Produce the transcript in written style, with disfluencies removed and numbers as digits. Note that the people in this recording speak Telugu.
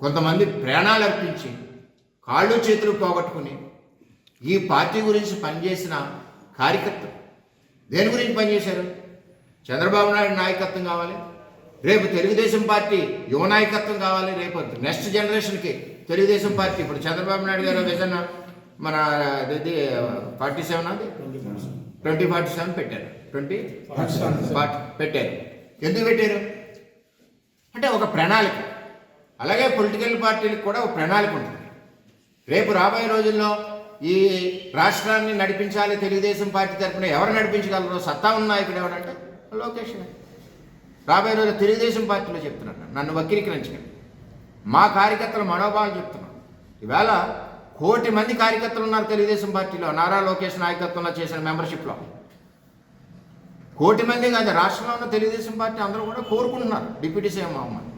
కొంతమంది ప్రాణాలు అర్పించి కాళ్ళు చేతులు పోగొట్టుకుని ఈ పార్టీ గురించి పనిచేసిన కార్యకర్తలు దేని గురించి పనిచేశారు? చంద్రబాబు నాయుడు నాయకత్వం కావాలి, రేపు తెలుగుదేశం పార్టీ యువ నాయకత్వం కావాలి, రేపు నెక్స్ట్ జనరేషన్కి తెలుగుదేశం పార్టీ. ఇప్పుడు చంద్రబాబు నాయుడు గారు విజన్ మన 47 అది 2047 పెట్టారు, 2040 పెట్టారు. ఎందుకు పెట్టారు అంటే ఒక ప్రణాళిక. అలాగే పొలిటికల్ పార్టీలకు కూడా ఒక ప్రణాళిక ఉంటుంది. రేపు రాబోయే రోజుల్లో ఈ రాష్ట్రాన్ని నడిపించాలి తెలుగుదేశం పార్టీ తరఫున ఎవరు నడిపించగలరో సత్తా ఉన్న నాయకుడు ఎవడంటే లోకేష్. రాబోయే రోజుల్లో తెలుగుదేశం పార్టీలో చెప్తున్నాను, నన్ను వక్రీకరించకండి, మా కార్యకర్తల మనోభావాలు చెప్తున్నాను. ఈవేళ 1 కోటి మంది కార్యకర్తలు ఉన్నారు తెలుగుదేశం పార్టీలో, నారా లోకేష్ నాయకత్వంలో చేసిన మెంబర్షిప్లో. 1 కోటి మంది కాదు, రాష్ట్రంలో ఉన్న తెలుగుదేశం పార్టీ అందరూ కూడా కోరుకుంటున్నారు డిప్యూటీ సీఎం అవ్వమని.